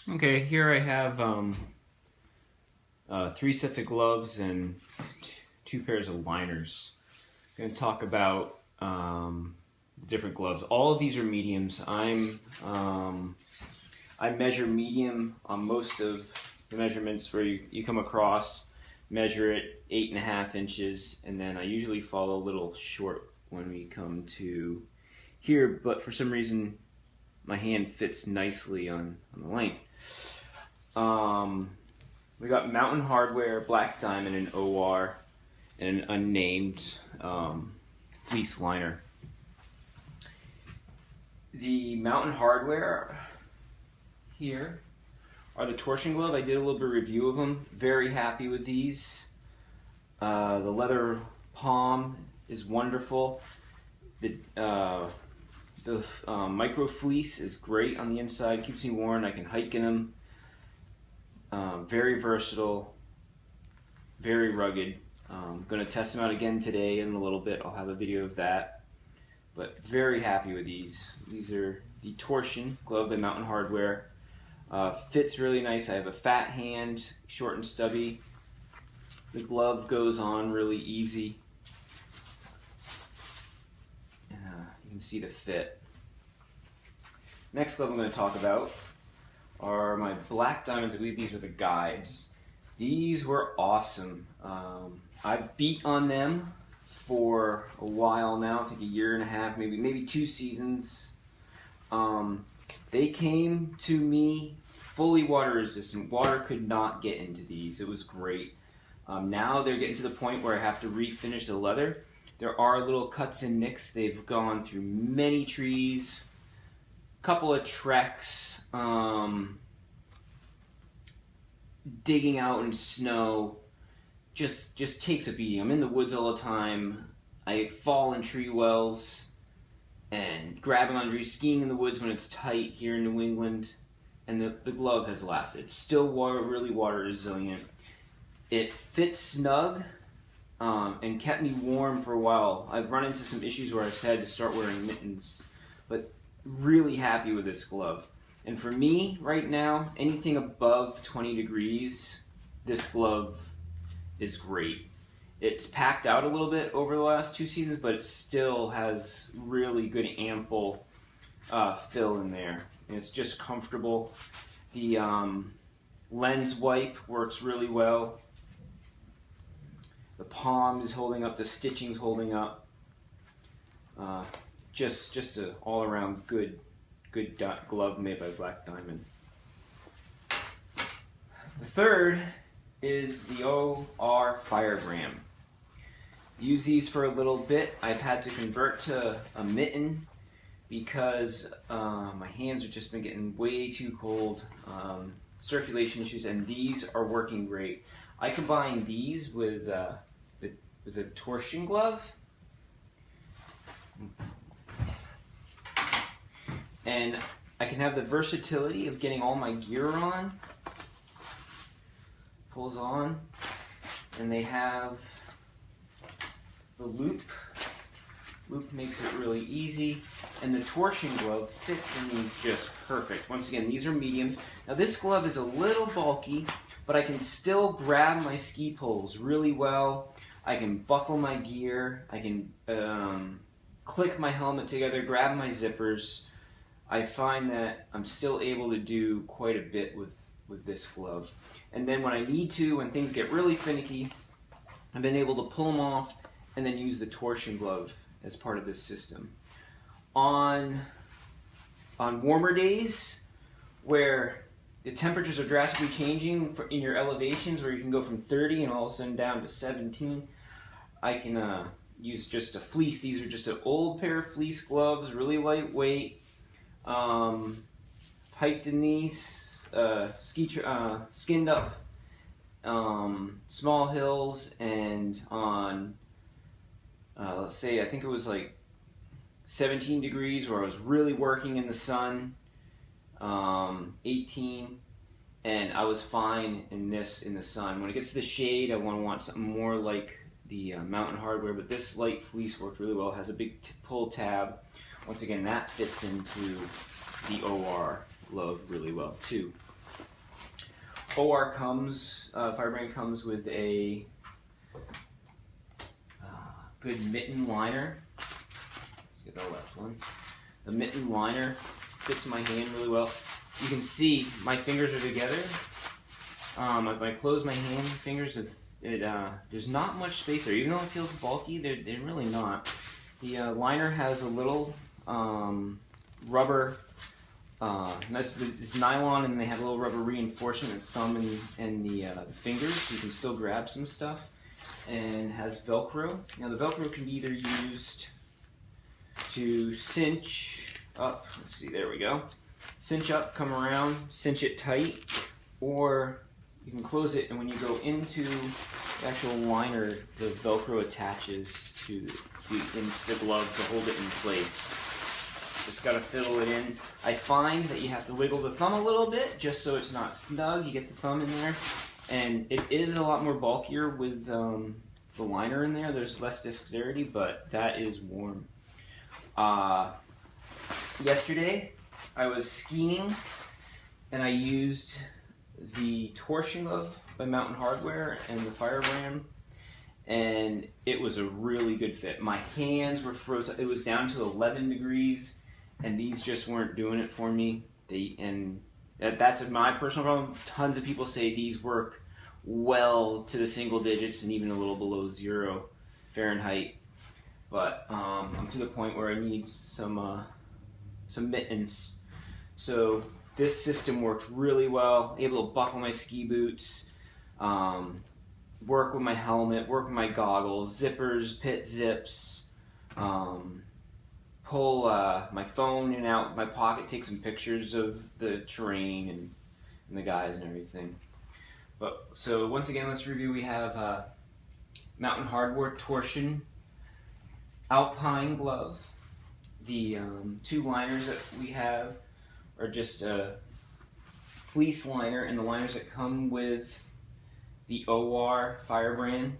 Okay, here I have 3 sets of gloves and 2 pairs of liners. I'm going to talk about different gloves. All of these are mediums. I measure medium on most of the measurements where you come across. Measure it 8.5 inches, and then I usually fall a little short when we come to here, but for some reason my hand fits nicely on the length. We got Mountain Hardwear, Black Diamond, and OR, and an unnamed fleece liner. The Mountain Hardwear here are the torsion glove. I did a little bit of review of them. Very happy with these. The leather palm is wonderful. The micro fleece is great on the inside. Keeps me warm. I can hike in them. Very versatile. Very rugged. I'm going to test them out again today in a little bit. I'll have a video of that. But very happy with these. These are the torsion glove by Mountain Hardwear. Fits really nice. I have a fat hand, short and stubby. The glove goes on really easy. And, you can see the fit. Next glove I'm going to talk about are my Black Diamonds. I believe these are the guides. These were awesome. I've beat on them for a while now. I think a year and a half, maybe 2 seasons. They came to me fully water resistant. Water could not get into these. It was great. Now they're getting to the point where I have to refinish the leather. There are little cuts and nicks. They've gone through many trees, a couple of treks, digging out in snow. Just takes a beating. I'm in the woods all the time. I fall in tree wells and grabbing on trees, skiing in the woods when it's tight here in New England. And the glove has lasted. It's still really water resilient. It fits snug and kept me warm for a while. I've run into some issues where I've had to start wearing mittens, but really happy with this glove. And for me, right now, anything above 20 degrees, this glove is great. It's packed out a little bit over the last 2 seasons, but it still has really good ample fill in there. And it's just comfortable. The lens wipe works really well. The palm is holding up, the stitching's holding up. Just an all-around good glove made by Black Diamond. The third is the OR Firegram. Use these for a little bit. I've had to convert to a mitten because my hands have just been getting way too cold. Circulation issues, and these are working great. I combine these with a torsion glove, and I can have the versatility of getting all my gear on. Pulls on, and they have the loop. Loop makes it really easy, and the torsion glove fits in these just perfect. Once again, these are mediums. Now this glove is a little bulky, but I can still grab my ski poles really well. I can buckle my gear. I can click my helmet together, grab my zippers. I find that I'm still able to do quite a bit with this glove. And then when I need to, when things get really finicky, I've been able to pull them off and then use the torsion glove as part of this system. On warmer days where the temperatures are drastically changing in your elevations, where you can go from 30 and all of a sudden down to 17, I can use just a fleece. These are just an old pair of fleece gloves, really lightweight. Hiked in these, skinned up small hills, and on let's say, I think it was like 17 degrees where I was really working in the sun, 18, and I was fine in the sun. When it gets to the shade, I want something more like the Mountain Hardwear, but this light fleece worked really well. It has a big pull tab. Once again, that fits into the OR glove really well too. OR comes, Firebrand comes with a good mitten liner. Let's get the left one. The mitten liner fits my hand really well. You can see my fingers are together. If I close my hand, fingers, there's not much space there. Even though it feels bulky, they're really not. The liner has a little rubber, it's nylon, and they have a little rubber reinforcement in the thumb and the fingers, so you can still grab some stuff. And has Velcro. Now the Velcro can be either used to cinch up, let's see, there we go. Cinch up, come around, cinch it tight, or you can close it, and when you go into the actual liner, the Velcro attaches to the glove to hold it in place. Just gotta fiddle it in. I find that you have to wiggle the thumb a little bit just so it's not snug. You get the thumb in there, and it is a lot more bulkier with the liner in there. There's less dexterity, but that is warm. Yesterday, I was skiing, and I used the torsion glove by Mountain Hardwear and the Firebrand, and it was a really good fit. My hands were frozen. It was down to 11 degrees, and these just weren't doing it for me. That's my personal problem. Tons of people say these work well to the single digits and even a little below 0 Fahrenheit. But I'm to the point where I need some mittens. So this system worked really well. Able to buckle my ski boots, work with my helmet, work with my goggles, zippers, pit zips, pull my phone in and out of my pocket, take some pictures of the terrain and the guys and everything. But so once again, let's review. We have Mountain Hardwear torsion Alpine glove. The two liners that we have are just a fleece liner, and the liners that come with the OR Firebrand.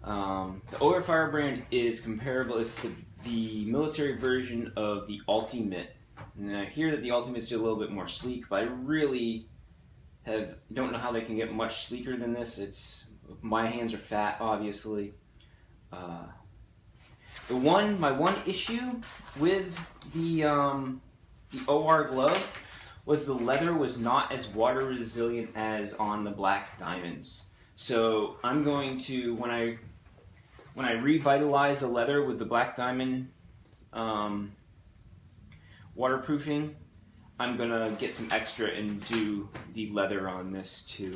The OR Firebrand is comparable. It's the military version of the Ultimate. And I hear that the Ultimate's a little bit more sleek, but I really don't know how they can get much sleeker than this. My hands are fat, obviously. My one issue with the OR glove was the leather was not as water resilient as on the Black Diamonds. So I'm going to, when I revitalize the leather with the Black Diamond waterproofing, I'm gonna get some extra and do the leather on this too.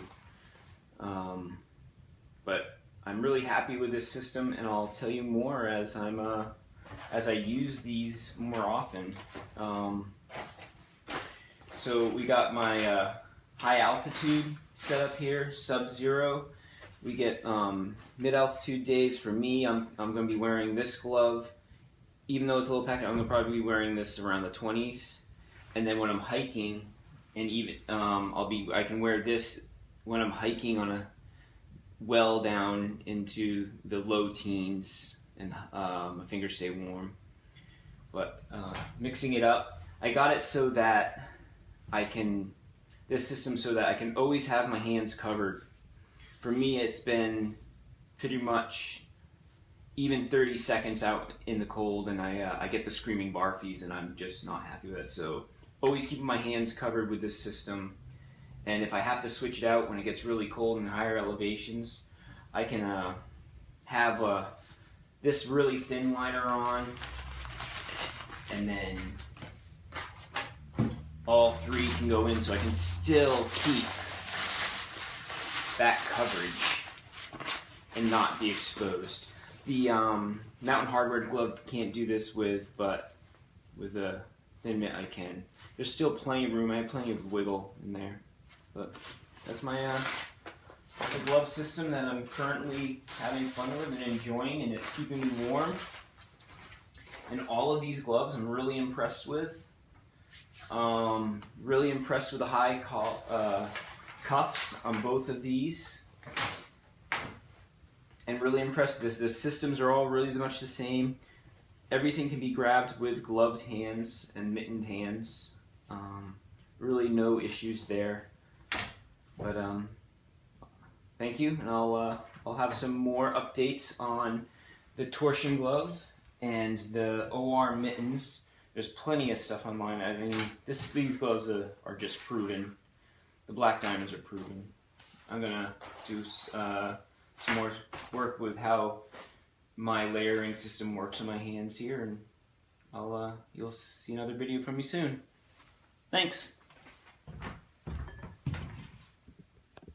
But I'm really happy with this system, and I'll tell you more as I use these more often. So we got my high altitude set up here, sub-zero. We get mid-altitude days. For me, I'm going to be wearing this glove. Even though it's a little packet, I'm going to probably be wearing this around the 20s. And then when I'm hiking, and even I can wear this when I'm hiking on a well down into the low teens, and my fingers stay warm. But mixing it up, I got it so that this system so that I can always have my hands covered. For me, it's been pretty much even 30 seconds out in the cold, and I get the screaming barfies, and I'm just not happy with it. So always keeping my hands covered with this system. And if I have to switch it out when it gets really cold in higher elevations, I can have this really thin liner on, and then all three can go in, so I can still keep that coverage and not be exposed. The Mountain Hardwear glove can't do this with, but with a thin mitt I can. There's still plenty of room. I have plenty of wiggle in there. But that's my that's a glove system that I'm currently having fun with and enjoying, and it's keeping me warm. And all of these gloves I'm really impressed with. Really impressed with the high cuffs on both of these. And really impressed. The systems are all really much the same. Everything can be grabbed with gloved hands and mittened hands. Really no issues there. But thank you, and I'll have some more updates on the torsion glove and the OR mittens. There's plenty of stuff online. I mean, these gloves are just proven. The Black Diamonds are proven. I'm gonna do some more work with how my layering system works on my hands here, and you'll see another video from me soon. Thanks.